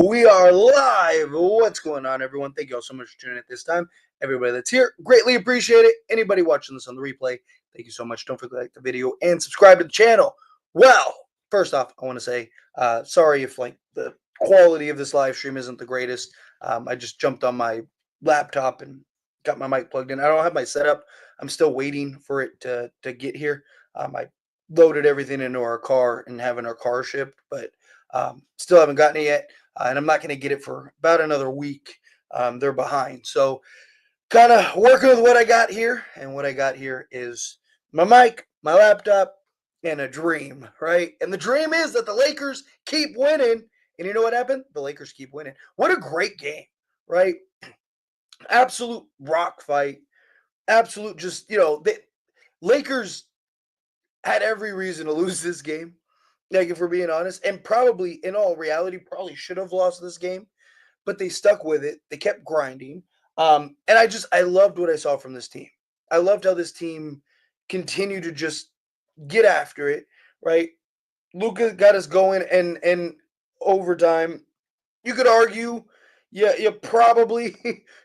We are live. What's going on, everyone? Thank you all so much for tuning in at this time. Everybody that's here, greatly appreciate it. Anybody watching this on the replay, thank you so much. Don't forget to like the video and subscribe to the channel. Well, first off, I want to say sorry if the quality of this live stream isn't the greatest. I just jumped on my laptop and got my mic plugged in. I don't have my setup. I'm still waiting for it to get here. I loaded everything into our car and having our car shipped, but still haven't gotten it yet, and I'm not going to get it for about another week. They're behind, so kind of working with what I got here, and what I got here is my mic, my laptop, and a dream, right? And the dream is that the Lakers keep winning, and you know what happened? The Lakers keep winning. What a great game, right? Absolute rock fight, absolute just the Lakers had every reason to lose this game. Like, if we're being honest, and probably in all reality, probably should have lost this game, but they stuck with it. They kept grinding. And I loved what I saw from this team. I loved how this team continued to just get after it, right? Luka got us going, and overtime. You could argue, yeah, you probably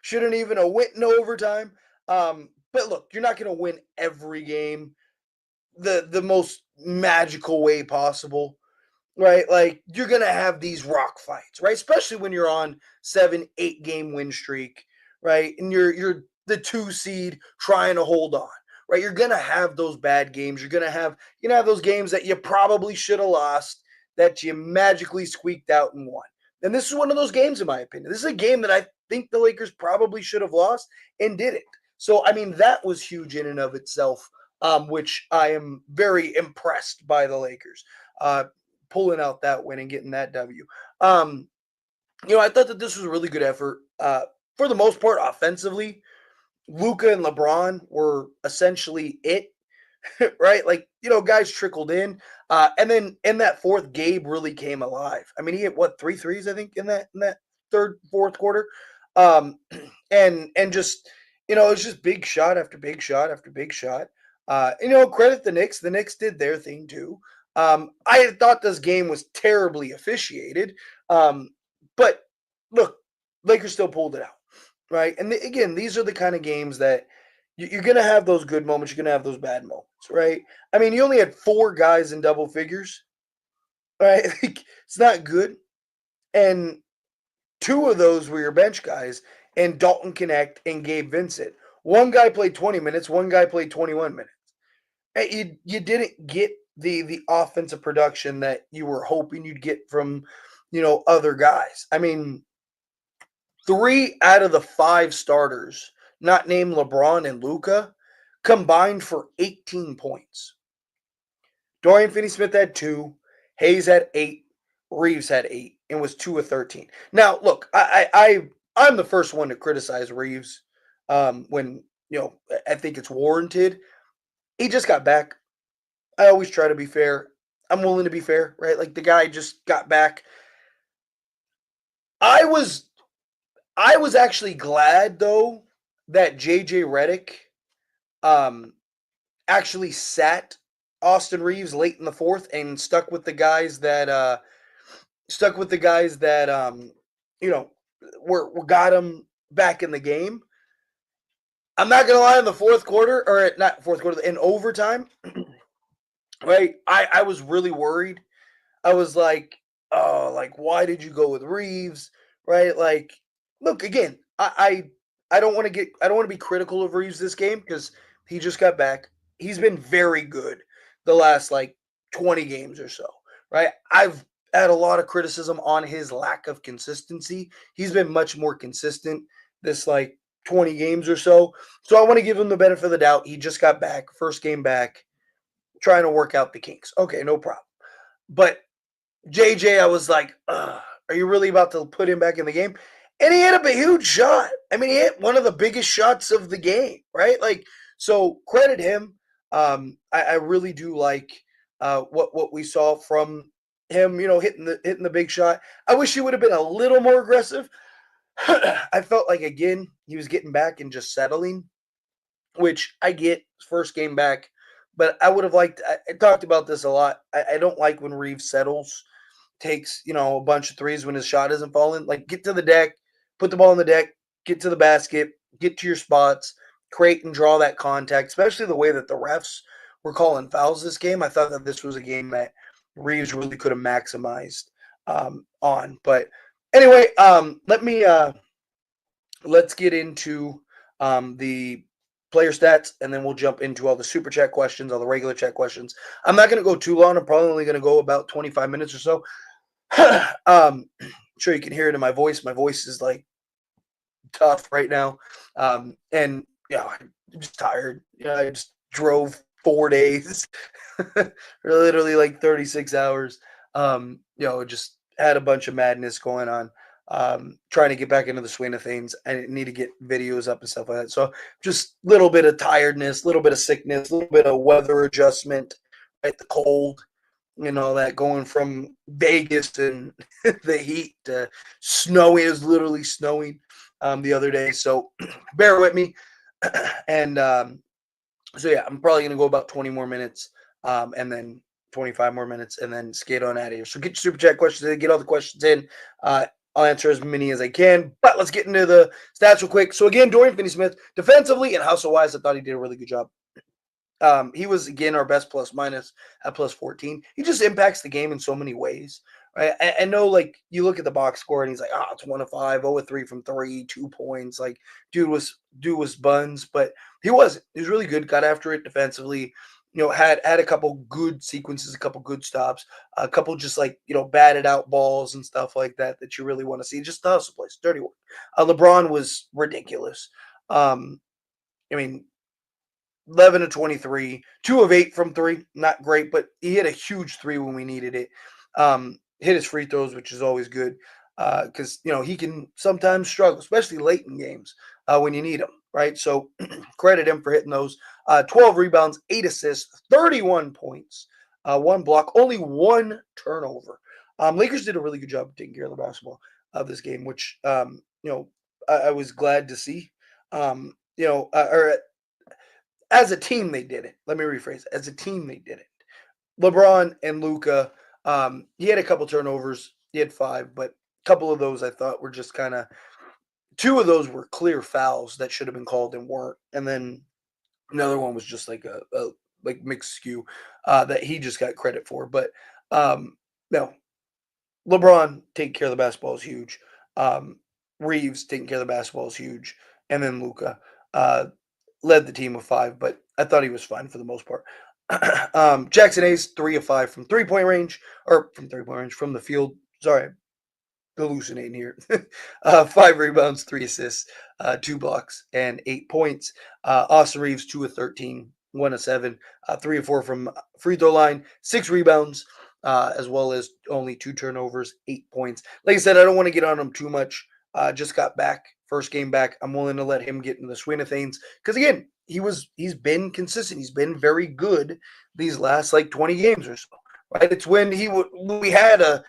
shouldn't even have went in overtime. But look, you're not going to win every game the most magical way possible, right? Like, you're gonna have these rock fights, right? Especially when you're on 7, 8 game win streak, right? And you're the 2 seed trying to hold on, right? You're gonna have those bad games. You're gonna have those games that you probably should have lost, that you magically squeaked out and won. And this is one of those games, in my opinion. This is a game that I think the Lakers probably should have lost and didn't. So, I mean, that was huge in and of itself, which I am very impressed by the Lakers. Pulling out that win and getting that W. I thought that this was a really good effort. For the most part, offensively, Luka and LeBron were essentially it, right? Like, guys trickled in. And then in that fourth, Gabe really came alive. I mean, he hit what, 3 threes, I think, in that third, fourth quarter. Um, and just, it's just big shot after big shot after big shot. Credit the Knicks. The Knicks did their thing too. I thought this game was terribly officiated. But look, Lakers still pulled it out, right? And again, these are the kind of games that you're going to have those good moments. You're going to have those bad moments, right? I mean, you only had 4 guys in double figures, right? It's not good. And 2 of those were your bench guys, and Dalton Connect and Gabe Vincent. One guy played 20 minutes, one guy played 21 minutes. You didn't get the offensive production that you were hoping you'd get from other guys. I mean, 3 out of the 5 starters, not named LeBron and Luka, combined for 18 points. Dorian Finney-Smith had 2, Hayes had 8, Reeves had 8, and was 2 of 13. Now, look, I'm the first one to criticize Reeves when I think it's warranted. He just got back. I always try to be fair. I'm willing to be fair, right? Like, the guy just got back. I was actually glad, though, that JJ Redick actually sat Austin Reeves late in the fourth and stuck with the guys that were got him back in the game. I'm not gonna lie, in the fourth quarter, or not fourth quarter, in overtime, right? I was really worried. I was like, oh, like, why did you go with Reeves? Right? Like, look, again, I don't want to be critical of Reeves this game because he just got back. He's been very good the last 20 games or so, right? I've had a lot of criticism on his lack of consistency. He's been much more consistent this 20 games or so. So I want to give him the benefit of the doubt. He just got back, first game back, trying to work out the kinks. Okay, no problem. But JJ, I was like, are you really about to put him back in the game? And he hit up a huge shot. I mean, he hit one of the biggest shots of the game, right? Like, so credit him. I really do like what we saw from him. Hitting the big shot. I wish he would have been a little more aggressive. I felt like, again, he was getting back and just settling, which I get, first game back. But I would have liked. I talked about this a lot. I don't like when Reeves settles. takes, a bunch of threes when his shot isn't falling. Like, get to the deck, put the ball in the deck, get to the basket, get to your spots, create and draw that contact, especially the way that the refs were calling fouls this game. I thought that this was a game that Reeves really could have maximized on. But anyway, let's get into the player stats, and then we'll jump into all the super chat questions, all the regular chat questions. I'm not going to go too long. I'm probably only going to go about 25 minutes or so. I'm sure you can hear it in my voice. My voice is like tough right now. And I'm just tired. I just drove 4 days, literally like 36 hours. Just had a bunch of madness going on. Trying to get back into the swing of things. I need to get videos up and stuff like that. So just a little bit of tiredness, a little bit of sickness, a little bit of weather adjustment, right? The cold, that going from Vegas and the heat to snowy. It was literally snowing the other day. So bear with me. And so, yeah, I'm probably going to go about 20 more minutes and then 25 more minutes and then skate on out of here. So get your super chat questions in, get all the questions in. I'll answer as many as I can, but let's get into the stats real quick. So again, Dorian Finney-Smith, defensively and hustle-wise, I thought he did a really good job. He was, again, our best plus minus at plus 14. He just impacts the game in so many ways, right? I know, like, you look at the box score and he's like, it's 1 of 5, 0 of 3 from 3, 2 points. Like, dude was buns, but he wasn't. He was really good, got after it defensively. Had a couple good sequences, a couple good stops, a couple just like, batted out balls and stuff like that you really want to see. Just the hustle plays, dirty work. LeBron was ridiculous. I mean, 11 of 23, 2 of 8 from 3. Not great, but he hit a huge 3 when we needed it. Hit his free throws, which is always good because, he can sometimes struggle, especially late in games when you need him, right? So credit him for hitting those. 12 rebounds, 8 assists, 31 points, 1 block, only 1 turnover. Lakers did a really good job of taking care of the basketball of this game, which, I was glad to see. Or as a team, they did it. Let me rephrase. As a team, they did it. LeBron and Luka, he had a couple turnovers. He had 5, but a couple of those I thought were just kind of 2 of those were clear fouls that should have been called and weren't. And then another one was just like a like mixed skew that he just got credit for. But no, LeBron taking care of the basketball is huge. Reeves taking care of the basketball is huge. And then Luka. Led the team with 5, but I thought he was fine for the most part. Jackson Hayes, 3 of 5 from 3-point range, or from 3-point range from the field. Sorry, hallucinating here. 5 rebounds, 3 assists, 2 blocks, and 8 points. Austin Reeves, 2 of 13, 1 of 7, 3 of 4 from free throw line, 6 rebounds, as well as only 2 turnovers, 8 points. Like I said, I don't want to get on him too much. Just got back, first game back. I'm willing to let him get in the swing of things because again, he's been consistent. He's been very good these last like 20 games or so. Right? It's when we had a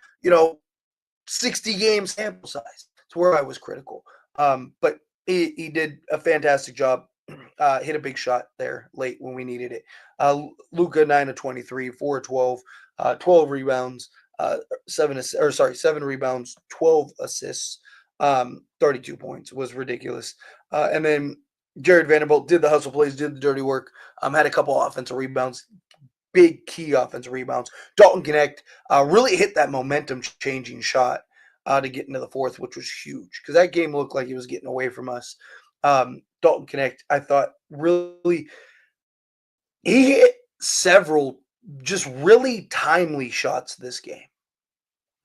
60 game sample size. It's where I was critical. But he did a fantastic job. Hit a big shot there late when we needed it. Luka 9 of 23, 4 of 12, 12 rebounds, 7 rebounds, 12 assists, 32 points was ridiculous. And then Jared Vanderbilt did the hustle plays, did the dirty work, had a couple offensive rebounds, big key offensive rebounds. Dalton Connect really hit that momentum changing shot to get into the fourth, which was huge because that game looked like it was getting away from us. Dalton Connect, I thought, really he hit several just really timely shots this game.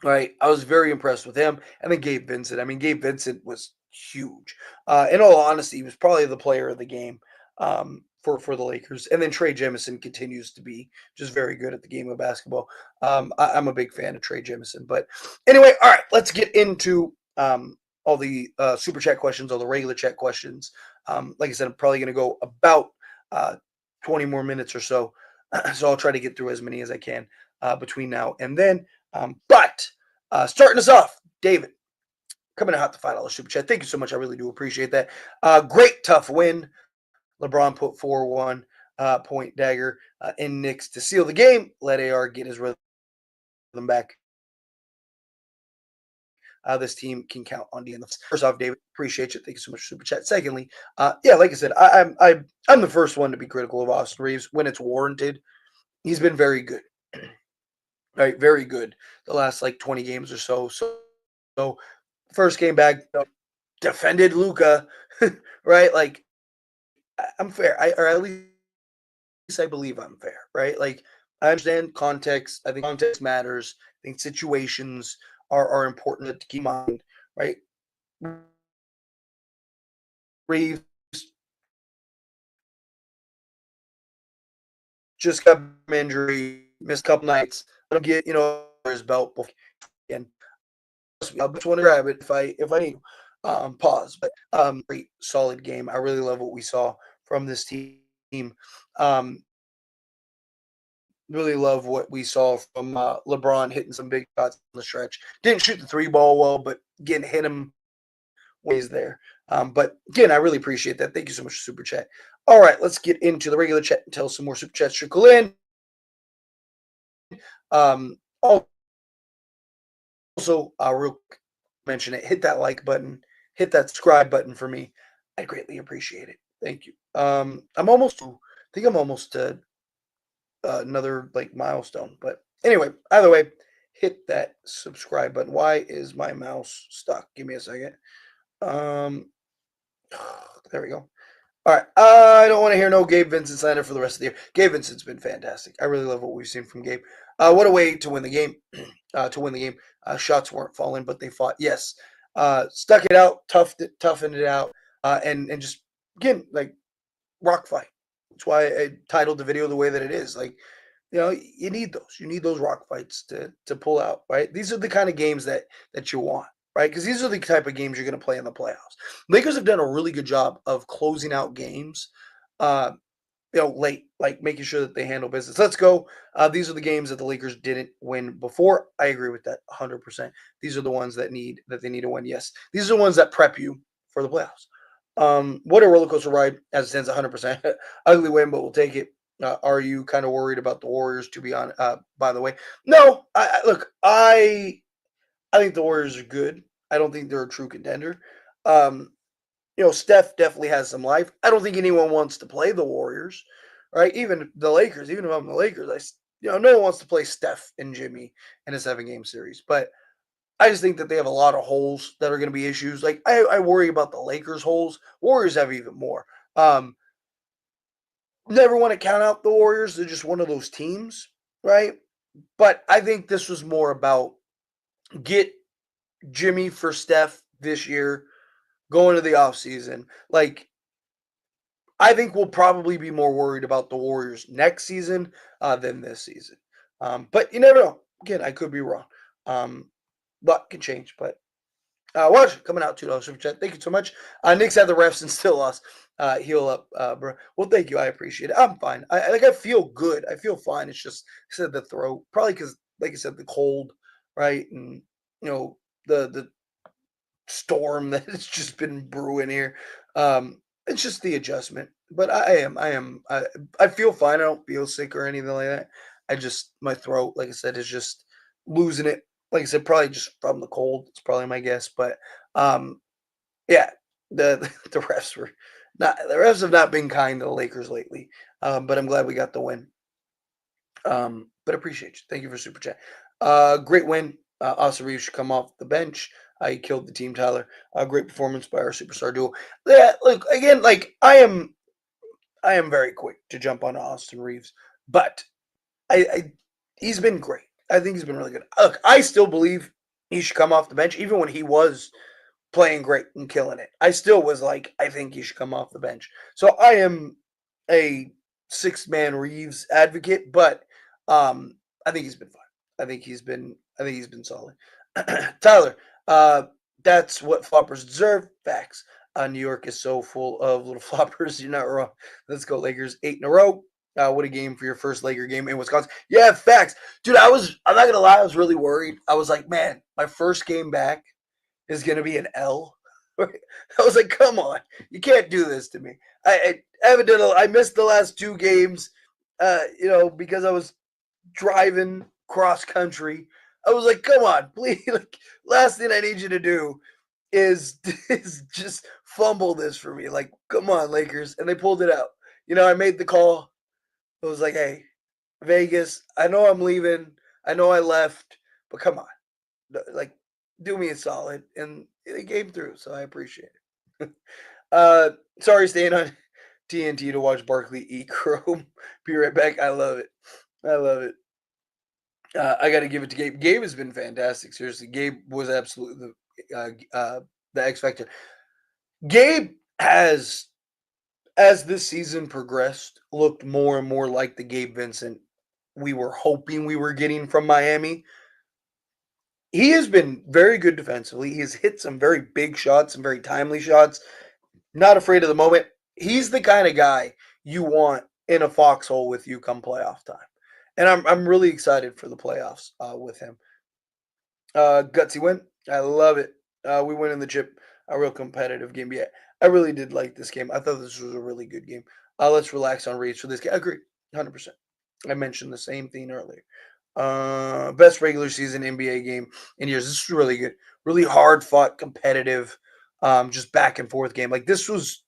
Right, I was very impressed with him, and then Gabe Vincent. I mean, Gabe Vincent was huge. In all honesty, he was probably the player of the game for the Lakers. And then Trey Jemison continues to be just very good at the game of basketball. I'm a big fan of Trey Jemison. But anyway, all right, let's get into all the super chat questions, all the regular chat questions. Like I said, I'm probably going to go about 20 more minutes or so. So I'll try to get through as many as I can between now and then. But starting us off, David, coming out to $5 super chat. Thank you so much. I really do appreciate that. Great, tough win. LeBron put 4-1 point dagger in Knicks to seal the game. Let AR get his rhythm back. this team can count on D. First off, David, appreciate you. Thank you so much for super chat. Secondly, yeah, like I said, I'm the first one to be critical of Austin Reeves when it's warranted. He's been very good, right? Very good the last like 20 games or so. So first game back, defended Luca, right? Like I'm fair. Or at least I believe I'm fair, right? Like I understand context. I think context matters. I think situations are important to keep in mind, right? Reeves just got injury, missed a couple nights. Let him get his belt again. I just want to grab it if I need. Pause, but great solid game. I really love what we saw from this team. Um, really love what we saw from LeBron hitting some big shots on the stretch. Didn't shoot the three ball well, but getting hit him when he's there. But again, I really appreciate that. Thank you so much for super chat. All right, let's get into the regular chat until some more super chats trickle in. Also, real mention it. Hit that like button. Hit that subscribe button for me. I greatly appreciate it. Thank you. I'm almost. I think I'm almost to another like milestone. But anyway, either way, hit that subscribe button. Why is my mouse stuck? Give me a second. Um, there we go. All right. I don't want to hear no Gabe Vincent slander for the rest of the year. Gabe Vincent's been fantastic. I really love what we've seen from Gabe. What a way to win the game. Shots weren't falling, but they fought. Yes. Stuck it out, toughened it out, and just again like rock fight. That's why I titled the video the way that it is. Like, you need those. You need those rock fights to pull out, right? These are the kind of games that you want, right? Because these are the type of games you're going to play in the playoffs. Lakers have done a really good job of closing out games, uh, late, like making sure that they handle business. Let's go. These are the games that the Lakers didn't win before. I agree with that 100%. These are the ones that they need to win. Yes, these are the ones that prep you for the playoffs. What a roller coaster ride as it stands 100%. Ugly win, but we'll take it. Are you kind of worried about the Warriors? To be honest, by the way, no. Look. I think the Warriors are good. I don't think they're a true contender. Um, Steph definitely has some life. I don't think anyone wants to play the Warriors, right? Even the Lakers. Even if I'm the Lakers, no one wants to play Steph and Jimmy in a 7-game series. But I just think that they have a lot of holes that are going to be issues. Like I worry about the Lakers' holes. Warriors have even more. Never want to count out the Warriors. They're just one of those teams, right? But I think this was more about get Jimmy for Steph this year, going to the offseason. Like, I think we'll probably be more worried about the Warriors next season than this season. But you never know. Again, I could be wrong. Luck can change, but watch coming out $2 super chat. Thank you so much. Knicks had the refs and still lost. Heal up, bro. Well, thank you. I appreciate it. I'm fine. I feel good. I feel fine. It's just I said the throat, probably because, like I said, the cold, right, and the storm that has just been brewing here. It's just the adjustment. But I feel fine. I don't feel sick or anything like that. I just my throat, like I said, is just losing it. Like I said, probably just from the cold. It's probably my guess. But yeah, the refs were not. The refs have not been kind to the Lakers lately. But I'm glad we got the win. But appreciate you. Thank you for super chat. Great win. Austin Reeves should come off the bench. He killed the team, Tyler. Great performance by our superstar duo. Yeah, look again. Like I am very quick to jump on Austin Reeves, but I he's been great. I think he's been really good. Look, I still believe he should come off the bench, even when he was playing great and killing it. I still was like, I think he should come off the bench. So I am a 6-man Reeves advocate, but I think he's been fine. I think he's been solid. Tyler, that's what floppers deserve. Facts. New York is so full of little floppers. You're not wrong. Let's go Lakers 8 in a row. What a game for your first Laker game in Wisconsin. Yeah, facts. Dude, I'm not gonna lie, I was really worried. I was like, man, my first game back is going to be an L. I was like, come on, you can't do this to me. I haven't done. I missed the last 2 games, because I was driving cross country. I was like, come on, please. Like, last thing I need you to do is is just fumble this for me. Like, come on, Lakers. And they pulled it out. I made the call. It was like, hey, Vegas, I know I'm leaving. I know I left, but come on. Like, do me a solid. And it came through, so I appreciate it. uh sorry, staying on TNT to watch Barkley eat chrome. Be right back. I love it. I love it. I got to give it to Gabe. Gabe has been fantastic. Seriously, Gabe was absolutely the X factor. Gabe has, as this season progressed, looked more and more like the Gabe Vincent we were hoping we were getting from Miami. He has been very good defensively. He has hit some very big shots, some very timely shots. Not afraid of the moment. He's the kind of guy you want in a foxhole with you come playoff time, and I'm really excited for the playoffs with him. Gutsy win. I love it. We win in the chip. A real competitive game. Yeah, I really did like this game. I thought this was a really good game. Let's relax on Reeves for this game. I agree, 100%. I mentioned the same thing earlier. Best regular season NBA game in years. This was really good. Really hard fought, competitive, just back and forth game. Like this was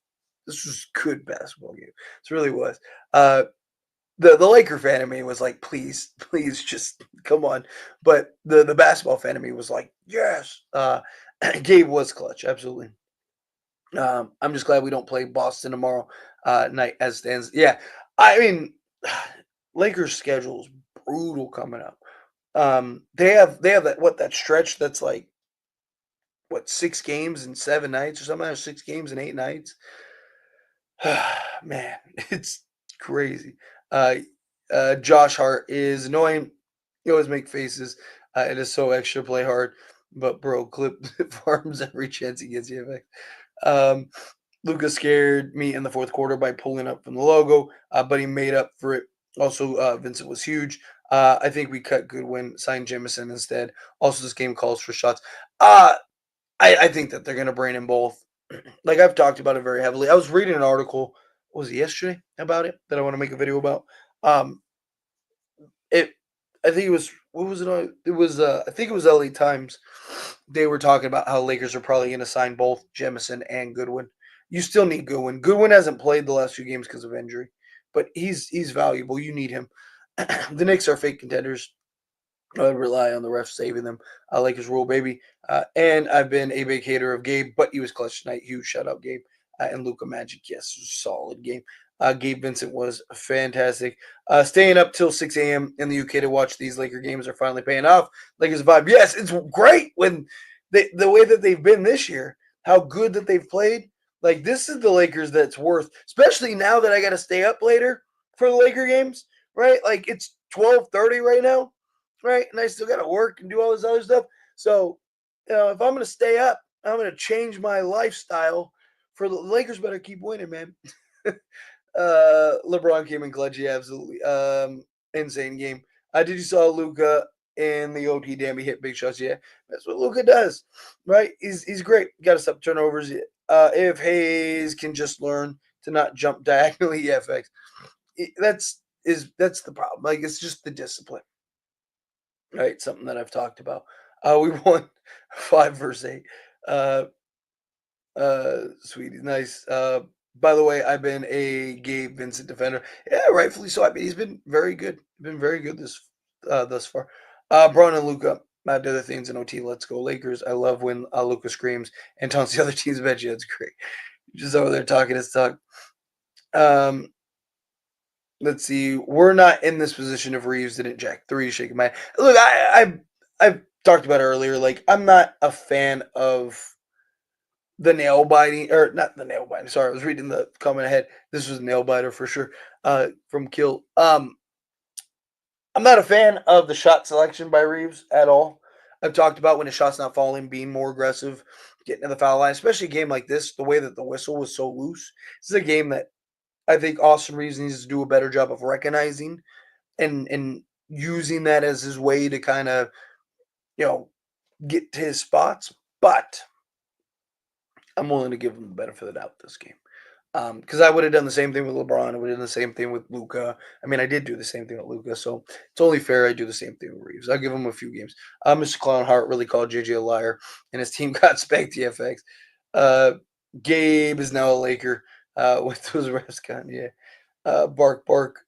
good basketball game. This really was. The Laker fan of me was like, please, please, just come on. But the basketball fan of me was like, yes. Gabe was clutch, absolutely. I'm just glad we don't play Boston tomorrow night as stands. Yeah, I mean, Lakers schedule is brutal coming up. They have that stretch that's like what 6 games in 7 nights or something, or 6 games in 8 nights. Man, it's crazy. Uh, Josh Hart is annoying. You always make faces. It is so extra play hard, but bro, clip farms every chance he gets you. Um, Luca scared me in the fourth quarter by pulling up from the logo, but he made up for it. Also, Vincent was huge. I think we cut Goodwin, signed Jamison instead. Also, this game calls for shots. Uh, I think that they're going to bring in both. Like I've talked about it very heavily. I was reading an article, was it yesterday, about it that I want to make a video about. Um, it, I think it was what was it on? It was I think it was LA Times. They were talking about how Lakers are probably going to sign both Jemison and Goodwin. You still need Goodwin. Goodwin hasn't played the last few games because of injury, but he's valuable. You need him. The Knicks are fake contenders. I would rely on the refs saving them. Lakers rule, baby. And I've been a big hater of Gabe, but he was clutch tonight. Huge shout out, Gabe. And Luca Magic, yes, solid game. Gabe Vincent was fantastic. Staying up till 6 a.m. in the UK to watch these Laker games are finally paying off. Lakers vibe. Yes, it's great when the way that they've been this year, how good that they've played. Like, this is the Lakers that's worth, especially now that I got to stay up later for the Laker games, right? Like, it's 12:30 right now, right? And I still got to work and do all this other stuff. So, if I'm going to stay up, I'm going to change my lifestyle for the Lakers. Better keep winning, man. LeBron came in clutch. Yeah, absolutely. Insane game. Did you saw Luca in the OT? Damn, he hit big shots. Yeah, that's what Luca does, right? He's great. Got to stop turnovers. If Hayes can just learn to not jump diagonally, yeah, facts. That's the problem. Like, it's just the discipline, right? Something that I've talked about. We won 5 versus 8. Uh, Sweetie, nice. By the way, I've been a Gabe Vincent defender. Yeah, rightfully so. I mean, he's been very good. Been very good thus far. Braun and Luca. The other things in OT. Let's go Lakers. I love when Luca screams and taunts the other team's bench. That's great. Just over there talking his talk. Um, let's see. We're not in this position if Reeves didn't jack three. Shaking my head. Look, I've talked about it earlier. Like, I'm not a fan of the nail biting, or not the nail biting. Sorry, I was reading the comment ahead. This was a nail biter for sure. From Kill. I'm not a fan of the shot selection by Reeves at all. I've talked about when a shot's not falling, being more aggressive, getting to the foul line, especially a game like this. The way that the whistle was so loose. This is a game that I think Austin Reeves needs to do a better job of recognizing and using that as his way to kind of get to his spots. But I'm willing to give him the benefit of the doubt this game. Because I would have done the same thing with LeBron. I would have done the same thing with Luca. I mean, I did do the same thing with Luca, so it's only fair I do the same thing with Reeves. I'll give him a few games. Mr. Clownheart really called JJ a liar, and his team got spanked. TFX. Uh, Gabe is now a Laker with those refs gone. Yeah. Bark, bark.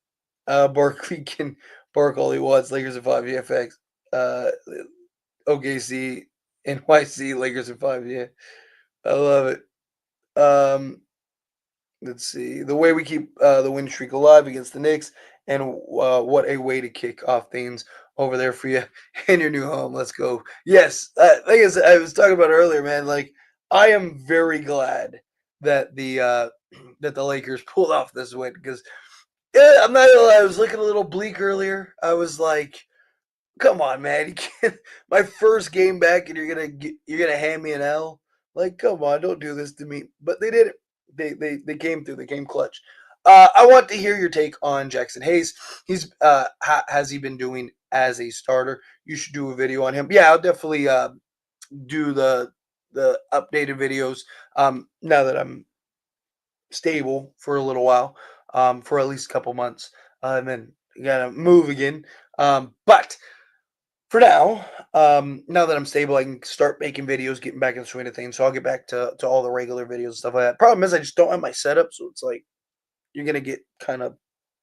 Barkley can bark all he wants. Lakers in five. VFX. Uh, OKC, NYC, Lakers in five. Yeah, I love it. Um, Let's see. The way we keep the win streak alive against the Knicks, and what a way to kick off things over there for you in your new home. Let's go. Yes, thing is, I was talking about earlier, man. Like, I am very glad that the that the Lakers pulled off this win because I'm not gonna lie, I was looking a little bleak earlier. I was like, come on, man. You can't, my first game back, and you're gonna hand me an L. Like, come on, don't do this to me. But they did it. They came through. They came clutch. I want to hear your take on Jackson Hayes. He's has he been doing as a starter? You should do a video on him. Yeah, I'll definitely do the updated videos. Now that I'm stable for a little while, for at least a couple months, and then you gotta move again. But for now, now that I'm stable, I can start making videos, getting back in the swing of things. So I'll get back to all the regular videos and stuff like that. Problem is, I just don't have my setup, so it's like you're gonna get kind of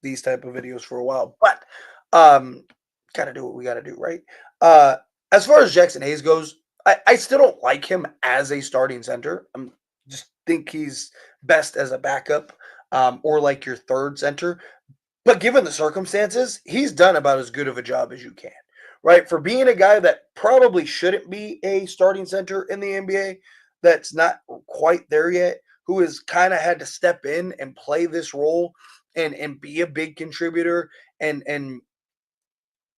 these type of videos for a while. But um, gotta do what we gotta do, right? Uh, as far as Jackson Hayes goes, I still don't like him as a starting center. I just think he's best as a backup, or like your third center. But given the circumstances, he's done about as good of a job as you can, right? For being a guy that probably shouldn't be a starting center in the NBA, that's not quite there yet, who has kind of had to step in and play this role and be a big contributor and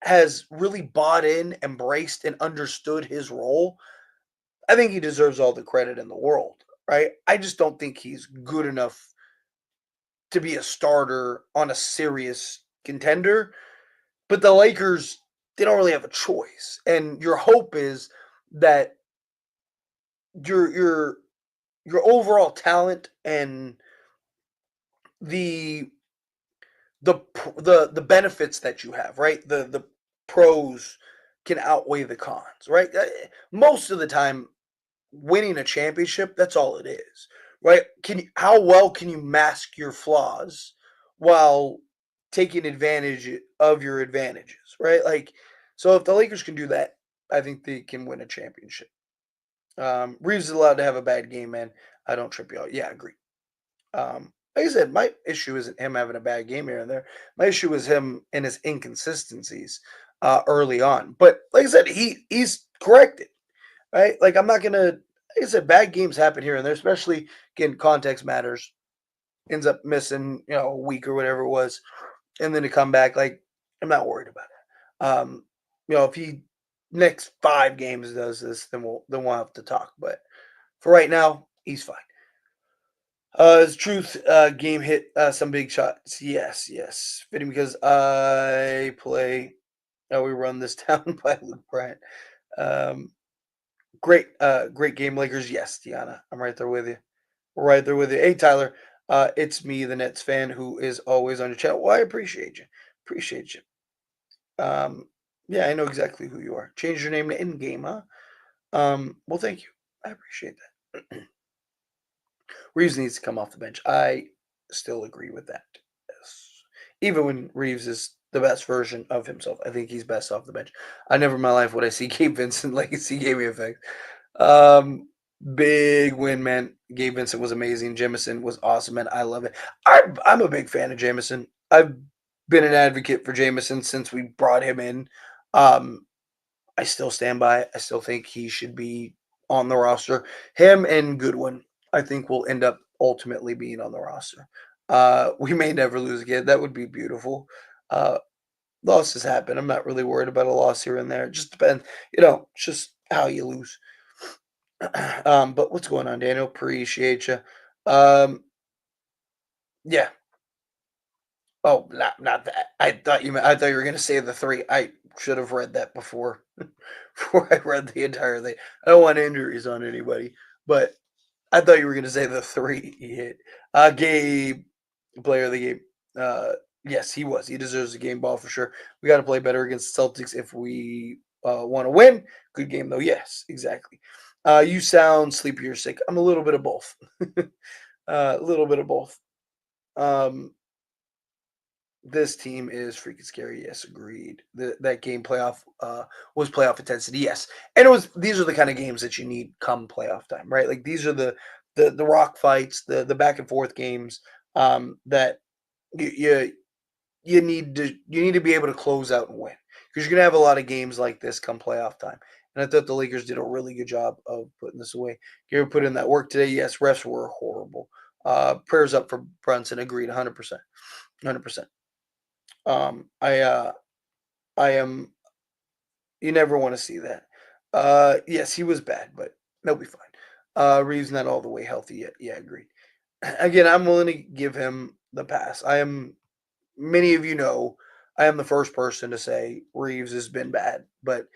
has really bought in, embraced, and understood his role. I think he deserves all the credit in the world, right? I just don't think he's good enough to be a starter on a serious contender. But the Lakers, they don't really have a choice. And your hope is that your your your overall talent and the the benefits that you have, right? The pros can outweigh the cons, right? Most of the time, winning a championship, that's all it is, right? How well can you mask your flaws while taking advantage of your advantages, right? Like, so if the Lakers can do that, I think they can win a championship. Reeves is allowed to have a bad game, man. I don't trip you out. Yeah, I agree. Like I said, my issue isn't him having a bad game here and there. My issue is him and his inconsistencies early on. But like I said, he's corrected, right? Like I'm not gonna. Like I said, bad games happen here and there, especially again, context matters. Ends up missing, a week or whatever it was, and then to come back, like I'm not worried about it. If he next 5 games does this, then we'll have to talk. But for right now, he's fine. His truth game hit some big shots. Yes, yes. Fitting because I play. We run this down by Luke Bryant. Um, great game, Lakers. Yes, Tiana, I'm right there with you. Right there with you. Hey, Tyler, it's me, the Nets fan, who is always on your channel. Well, I appreciate you. Appreciate you. Um, yeah, I know exactly who you are. Change your name to In Game, huh? Well, thank you. I appreciate that. Reeves needs to come off the bench. I still agree with that. Yes. Even when Reeves is the best version of himself, I think he's best off the bench. I never in my life would I see Gabe Vincent legacy gave me effect. Um, Big win, man. Gabe Vincent was amazing. Jamison was awesome, man. I love it. I'm a big fan of Jamison. I've been an advocate for Jamison since we brought him in. Um, I still stand by it. I still think he should be on the roster. Him and Goodwin, I think, will end up ultimately being on the roster. We may never lose again. That would be beautiful. Uh, Losses happen. I'm not really worried about a loss here and there. It just depends, it's just how you lose. But what's going on, Daniel? Appreciate you. Yeah. Oh, not that. I thought you were gonna say the three. I should have read that before before I read the entire thing. I don't want injuries on anybody, but I thought you were gonna say the 3 he hit. Gabe, player of the game. Uh, yes, he was. He deserves a game ball for sure. We gotta play better against the Celtics if we, wanna win. Good game, though. Yes, exactly. You sound sleepy or sick. I'm a little bit of both. A little bit of both. Um, this team is freaking scary. Yes, agreed. That game was playoff intensity. Yes, and it was. These are the kind of games that you need come playoff time, right? Like these are the rock fights, the back and forth games that you, you you need to be able to close out and win because you're gonna have a lot of games like this come playoff time. And I thought the Lakers did a really good job of putting this away. Gary put in that work today. Yes, refs were horrible. Prayers up for Brunson. Agreed, 100%, 100%. I I am. You never want to see that. Yes, he was bad, but they'll be fine. Reeves not all the way healthy yet. Yeah, agreed. Again, I'm willing to give him the pass. I am. Many of you know I am the first person to say Reeves has been bad, but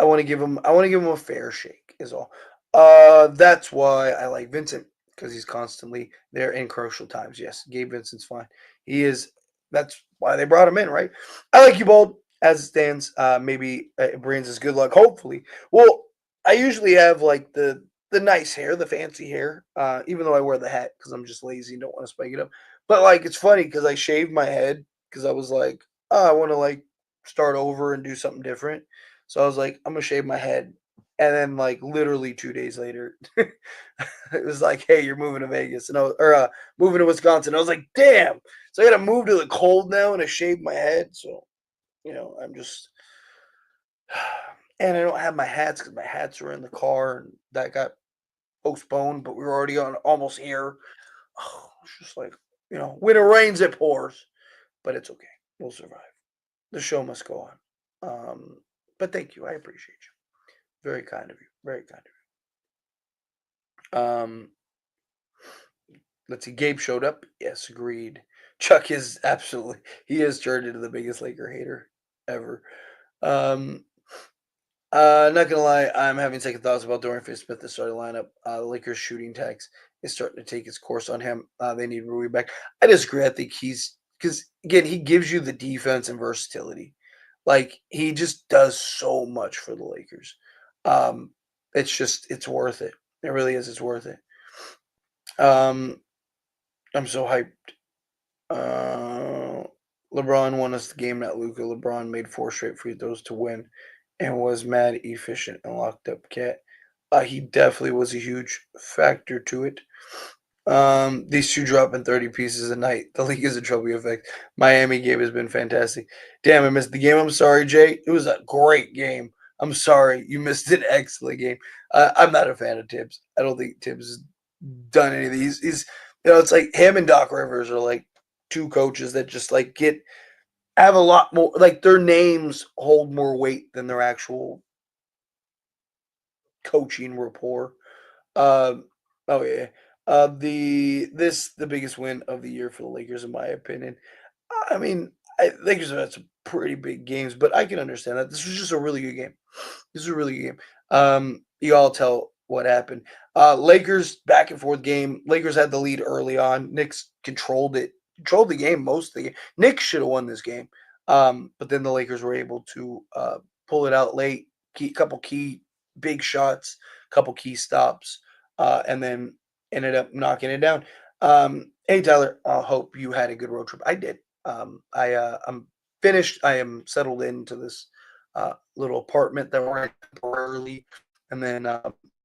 I want to give him a fair shake is all. That's why I like Vincent because he's constantly there in crucial times. Yes, Gabe Vincent's fine. He is. That's why they brought him in, right? I like you bold as it stands. Maybe it brings us good luck. Hopefully. Well, I usually have like the nice hair, the fancy hair. Even though I wear the hat because I'm just lazy and don't want to spike it up. But like it's funny because I shaved my head because I was like, oh, I want to like start over and do something different. So I was like, I'm gonna shave my head. And then like literally 2 days later, it was like, hey, you're moving to Vegas and moving to Wisconsin. I was like, damn. So I gotta move to the cold now and I shaved my head. So, I'm just and I don't have my hats because my hats were in the car and that got postponed, but we were already on almost here. Oh, it's just like, when it rains, it pours. But it's okay. We'll survive. The show must go on. But thank you. I appreciate you. Very kind of you. Very kind of you. Let's see. Gabe showed up. Yes, agreed. Chuck is absolutely. He has turned into the biggest Laker hater ever. Um, not gonna lie, I'm having second thoughts about Dorian Finney-Smith the starting lineup. The Lakers shooting tax is starting to take its course on him. They need Rui back. I disagree. I think he's because again he gives you the defense and versatility. Like he just does so much for the Lakers. Um, it's worth it. It really is. It's worth it. Um, I'm so hyped. Uh, LeBron won us the game, not Luca. LeBron made 4 straight free throws to win and was mad efficient and locked up Cat. He definitely was a huge factor to it. These two dropping 30 pieces a night. The league is a trophy effect. Miami game has been fantastic. Damn, I missed the game. I'm sorry, Jay. It was a great game. I'm sorry. You missed an excellent game. I'm not a fan of Tibbs. I don't think Tibbs has done any of these. It's like him and Doc Rivers are like two coaches that just like have a lot more like their names hold more weight than their actual coaching rapport. Oh yeah. The biggest win of the year for the Lakers in my opinion. I mean, Lakers have had some pretty big games, but I can understand that. This was just a really good game. This is a really good game. You all tell what happened. Lakers back and forth game. Lakers had the lead early on. Knicks controlled the game most of the game. Knicks should have won this game, but then the Lakers were able to pull it out late. Couple key big shots, couple key stops, and then ended up knocking it down. Hey Tyler, I hope you had a good road trip. I did. I'm finished. I am settled into this little apartment that we're in temporarily, and then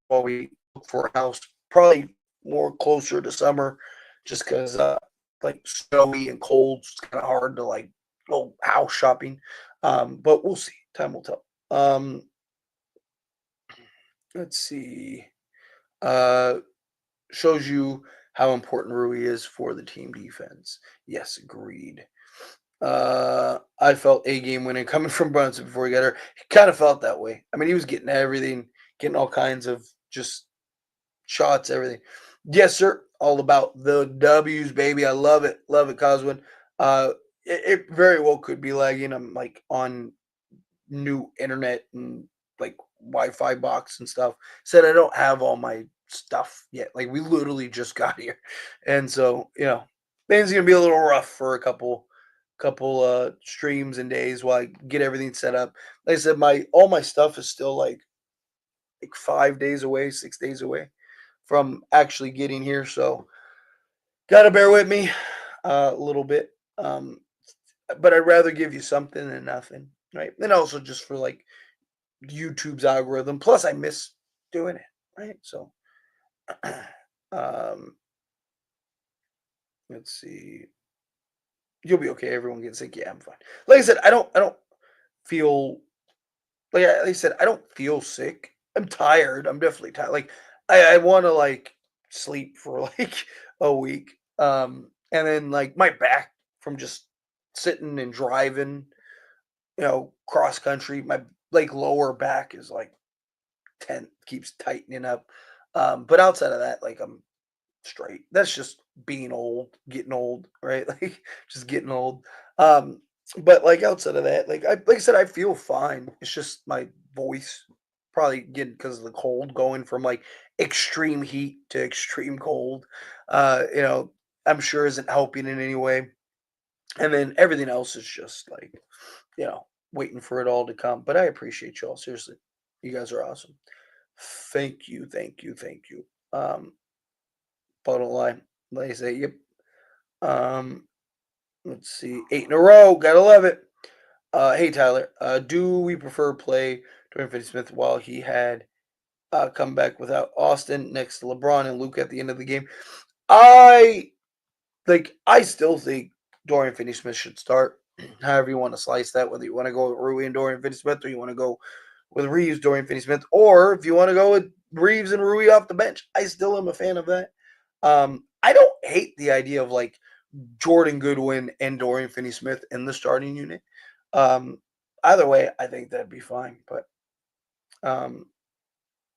while we look for a house, probably more closer to summer, just because like snowy and cold, it's kind of hard to like go house shopping. But we'll see. Time will tell. Let's see. Uh, shows you how important Rui is for the team defense. Yes, agreed. I felt a game winning coming from Brunson before he got hurt. He kind of felt that way. I mean, he was getting everything, getting all kinds of just shots, everything. Yes, sir. All about the W's, baby. I love it. Love it, Coswin. It very well could be lagging. I'm like on new internet and like Wi-Fi box and stuff. Said I don't have all my stuff yet. Like we literally just got here, and so things gonna be a little rough for a couple streams and days while I get everything set up. Like I said, my all my stuff is still like 5 days away, 6 days away from actually getting here. So gotta bear with me a little bit. But I'd rather give you something than nothing, right? And also just for like YouTube's algorithm. Plus, I miss doing it, right? So, um, let's see. You'll be okay. Everyone gets sick. Yeah, I'm fine. Like I said, I don't feel like I said, I don't feel sick. I'm tired. I'm definitely tired. Like I want to like sleep for like a week. And then like my back from just sitting and driving, cross country, my like lower back is like keeps tightening up. But outside of that, like I'm straight. That's just being old, getting old, right? Like just getting old. But like outside of that, like I said, I feel fine. It's just my voice probably getting because of the cold, going from like extreme heat to extreme cold. You know, I'm sure isn't helping in any way. And then everything else is just like, waiting for it all to come. But I appreciate y'all. Seriously. You guys are awesome. Thank you, thank you, thank you. Um, Bottom line, like I say, yep. Um, let's see, 8 in a row. Gotta love it. Hey Tyler, do we prefer play Dorian Finney-Smith while he had come back without Austin next to LeBron and Luke at the end of the game? I I still think Dorian Finney-Smith should start. However you want to slice that, whether you want to go with Rui and Dorian Finney-Smith, or you want to go with Reeves, Dorian Finney-Smith, or if you want to go with Reeves and Rui off the bench. I still am a fan of that. I don't hate the idea of like Jordan Goodwin and Dorian Finney-Smith in the starting unit. Um, Either way, I think that'd be fine. But um,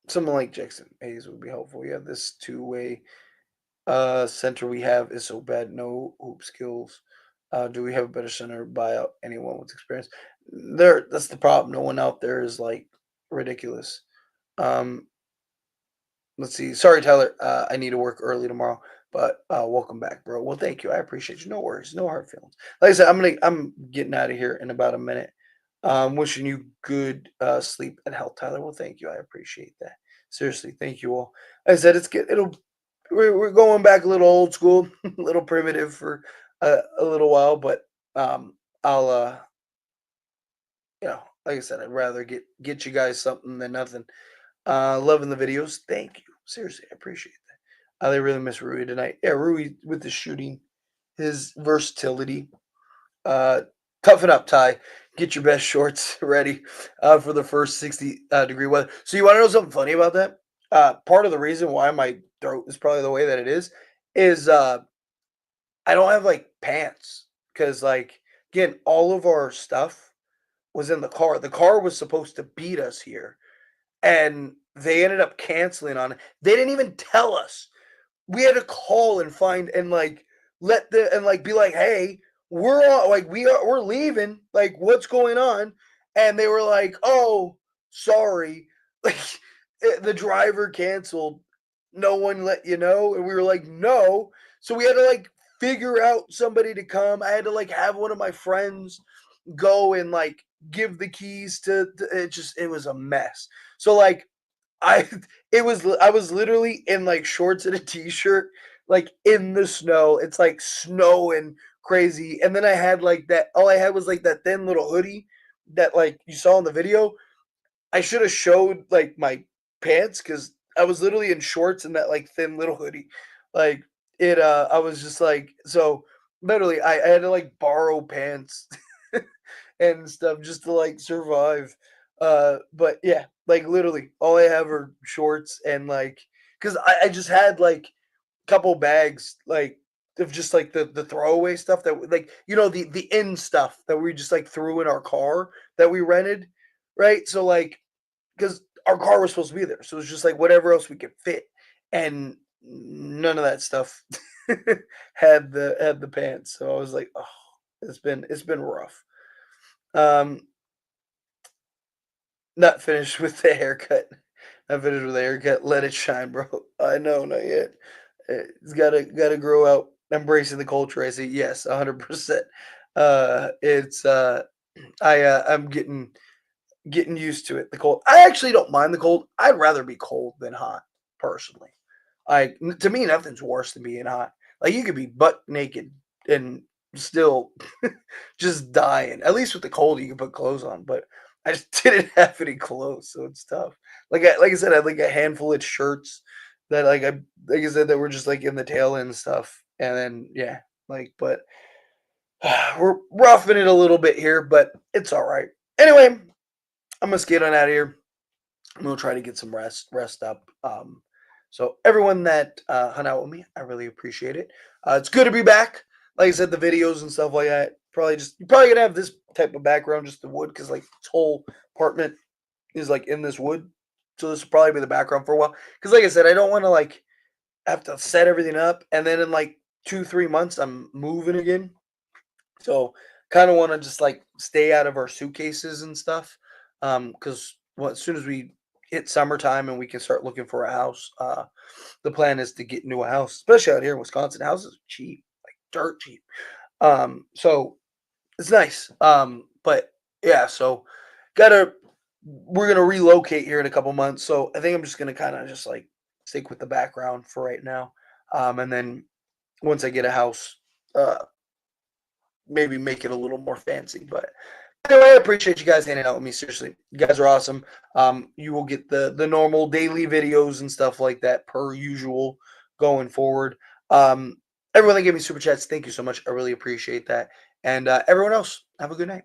someone like Jackson Hayes would be helpful. Yeah, this two-way center we have is so bad. No hoop skills. Do we have a better center buyout? Anyone with experience? That's the problem. No one out there is like ridiculous. Um, let's see. Sorry, Tyler. I need to work early tomorrow, but welcome back, bro. Well, thank you. I appreciate you. No worries. No hard feelings. Like I said, I'm getting out of here in about a minute. Wishing you good sleep and health, Tyler. Well, thank you. I appreciate that. Seriously, thank you all. Like I said, we're going back a little old school, a little primitive for a little while, but I'll like I said, I'd rather get you guys something than nothing. Loving the videos. Thank you. Seriously, I appreciate that. They really miss Rui tonight. Yeah, Rui with the shooting, his versatility. Uh, Toughen up, Ty. Get your best shorts ready for the first 60 degree weather. So you want to know something funny about that? Part of the reason why my throat is probably the way that it is I don't have like pants because like again, all of our stuff was in the car. The car was supposed to beat us here and they ended up canceling on it. They didn't even tell us. We had to call and find and like let the and like be like, hey, we're on like we're leaving. Like, what's going on? And they were like, oh, sorry. Like the driver canceled. No one let you know. And we were like, no. So we had to like figure out somebody to come. I had to like have one of my friends go and like give the keys to it was a mess. So like I I was literally in like shorts and a t-shirt, like in the snow. It's like snowing crazy. And then I had like that all I had was like that thin little hoodie that like you saw in the video. I should have showed like my pants because I was literally in shorts and that like thin little hoodie. Like I was just like so literally I had to like borrow pants and stuff just to like survive. But yeah, like literally all I have are shorts and like because I just had like a couple bags like of just like the throwaway stuff that like the in stuff that we just like threw in our car that we rented, right? So like because our car was supposed to be there, so it was just like whatever else we could fit, and none of that stuff had the pants. So I was like, oh, it's been rough. Um, Not finished with the haircut. I finished with a haircut. Let it shine, bro. I know, not yet. It's gotta grow out. Embracing the culture. I say yes, 100%. It's I'm getting used to it. The cold. I actually don't mind the cold. I'd rather be cold than hot, personally. Like to me, nothing's worse than being hot. Like you could be butt naked and still just dying. At least with the cold, you can put clothes on. But I just didn't have any clothes, so it's tough. Like I said, I had like a handful of shirts that like I said that were just like in the tail end stuff, and then yeah, like but we're roughing it a little bit here, but it's all right. Anyway, I'm gonna skate on out of here. I'm gonna try to get some rest up. So everyone that hung out with me, I really appreciate it. It's good to be back. Like I said, the videos and stuff like that. Probably just you're probably gonna have this type of background, just the wood, because like this whole apartment is like in this wood. So this will probably be the background for a while. Because like I said, I don't want to like have to set everything up, and then in like 2 3 months, I'm moving again. So kind of want to just like stay out of our suitcases and stuff. Because well, as soon as we hit summertime and we can start looking for a house, the plan is to get into a house, especially out here in Wisconsin. Houses are cheap, like dirt cheap. So it's nice. But yeah, so gotta we're gonna relocate here in a couple months. So I think I'm just gonna kind of just like stick with the background for right now. And then once I get a house, uh, maybe make it a little more fancy. But anyway, I appreciate you guys hanging out with me. Seriously, you guys are awesome. You will get the normal daily videos and stuff like that per usual going forward. Um, everyone that gave me super chats, thank you so much. I really appreciate that. And everyone else, have a good night.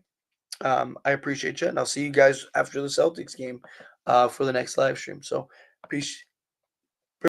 I appreciate you, and I'll see you guys after the Celtics game for the next live stream. So, peace.